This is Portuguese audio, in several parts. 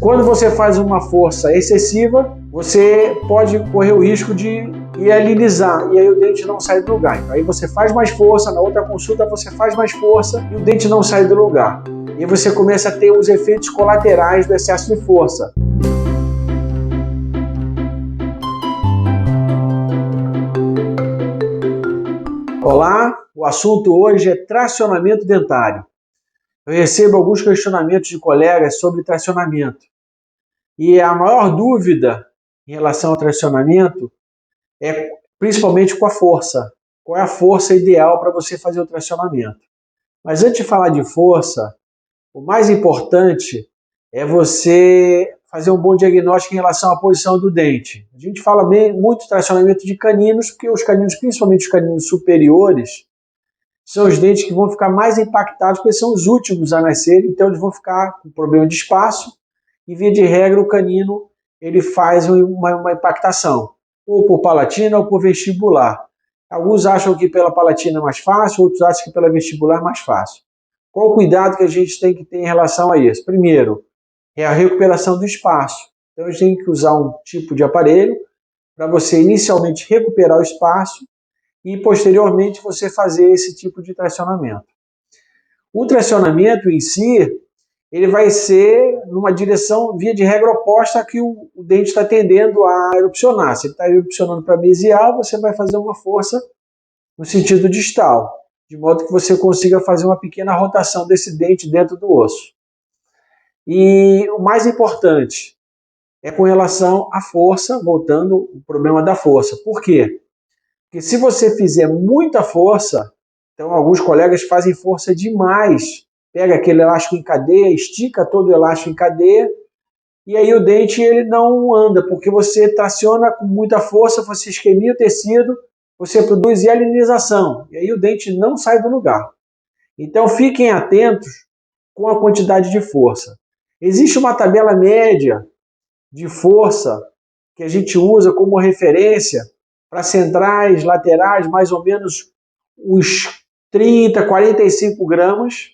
Quando você faz uma força excessiva, você pode correr o risco de hialinizar e aí o dente não sai do lugar. Então, aí você faz mais força, na outra consulta você faz mais força e o dente não sai do lugar. E aí você começa a ter os efeitos colaterais do excesso de força. Olá, o assunto hoje é tracionamento dentário. Eu recebo alguns questionamentos de colegas sobre tracionamento. E a maior dúvida em relação ao tracionamento é principalmente com a força. Qual é a força ideal para você fazer o tracionamento? Mas antes de falar de força, o mais importante é você fazer um bom diagnóstico em relação à posição do dente. A gente fala muito tracionamento de caninos, porque os caninos, principalmente os caninos superiores, são os dentes que vão ficar mais impactados, porque são os últimos a nascer, então eles vão ficar com problema de espaço, e via de regra o canino ele faz uma impactação, ou por palatina ou por vestibular. Alguns acham que pela palatina é mais fácil, outros acham que pela vestibular é mais fácil. Qual o cuidado que a gente tem que ter em relação a isso? Primeiro, é a recuperação do espaço. Então a gente tem que usar um tipo de aparelho para você inicialmente recuperar o espaço e posteriormente você fazer esse tipo de tracionamento. O tracionamento em si, ele vai ser numa direção, via de regra, oposta a que o dente está tendendo a erupcionar. Se ele está erupcionando para mesial, você vai fazer uma força no sentido distal, de modo que você consiga fazer uma pequena rotação desse dente dentro do osso. E o mais importante é com relação à força, voltando ao problema da força. Por quê? Porque se você fizer muita força, então alguns colegas fazem força demais, pega aquele elástico em cadeia, estica todo o elástico em cadeia, e aí o dente ele não anda, porque você traciona com muita força, você esquemia o tecido, você produz hialinização, e aí o dente não sai do lugar. Então fiquem atentos com a quantidade de força. Existe uma tabela média de força que a gente usa como referência para centrais, laterais, mais ou menos uns 30, 45 gramas.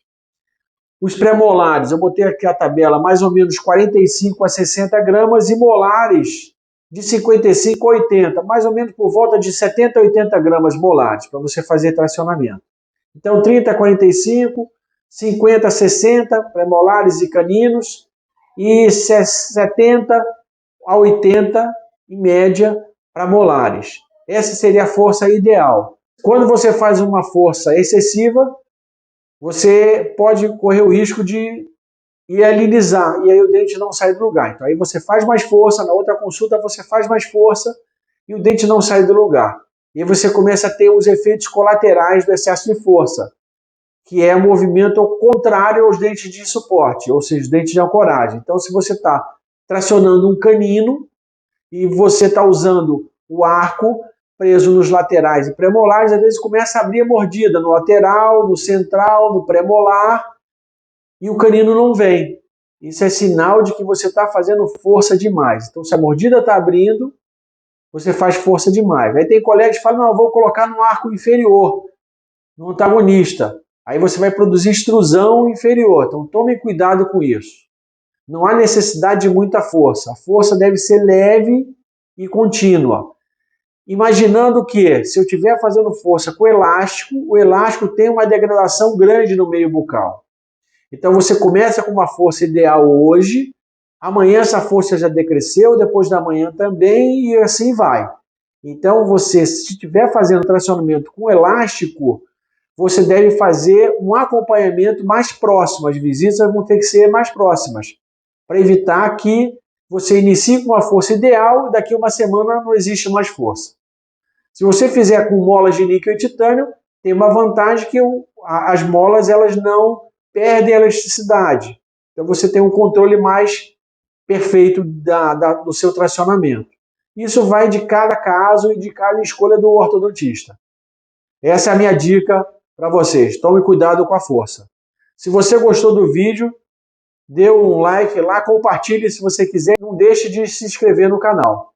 Os premolares, eu botei aqui a tabela, mais ou menos 45 a 60 gramas, e molares de 55 a 80, mais ou menos por volta de 70 a 80 gramas molares, para você fazer tracionamento. Então 30 a 45, 50 a 60, premolares e caninos, e 70 a 80, em média, para molares. Essa seria a força ideal. Quando você faz uma força excessiva, você pode correr o risco de hialinizar, e aí o dente não sai do lugar. Então aí você faz mais força, na outra consulta você faz mais força, e o dente não sai do lugar. E aí você começa a ter os efeitos colaterais do excesso de força, que é o movimento contrário aos dentes de suporte, ou seja, os dentes de ancoragem. Então se você está tracionando um canino, e você está usando o arco preso nos laterais e premolares, às vezes começa a abrir a mordida no lateral, no central, no premolar, e o canino não vem. Isso é sinal de que você está fazendo força demais. Então, se a mordida está abrindo, você faz força demais. Aí tem colegas que falam, não, eu vou colocar no arco inferior, no antagonista. Aí você vai produzir extrusão inferior. Então, tomem cuidado com isso. Não há necessidade de muita força. A força deve ser leve e contínua. Imaginando que, se eu estiver fazendo força com elástico, o elástico tem uma degradação grande no meio bucal. Então você começa com uma força ideal hoje, amanhã essa força já decresceu, depois da manhã também, e assim vai. Então você, se estiver fazendo tracionamento com elástico, você deve fazer um acompanhamento mais próximo. As visitas vão ter que ser mais próximas, para evitar que você inicie com uma força ideal e daqui a uma semana não existe mais força. Se você fizer com molas de níquel e titânio, tem uma vantagem que as molas elas não perdem a elasticidade. Então você tem um controle mais perfeito do seu tracionamento. Isso vai de cada caso e de cada escolha do ortodontista. Essa é a minha dica para vocês. Tome cuidado com a força. Se você gostou do vídeo, dê um like lá, compartilhe se você quiser. Não deixe de se inscrever no canal.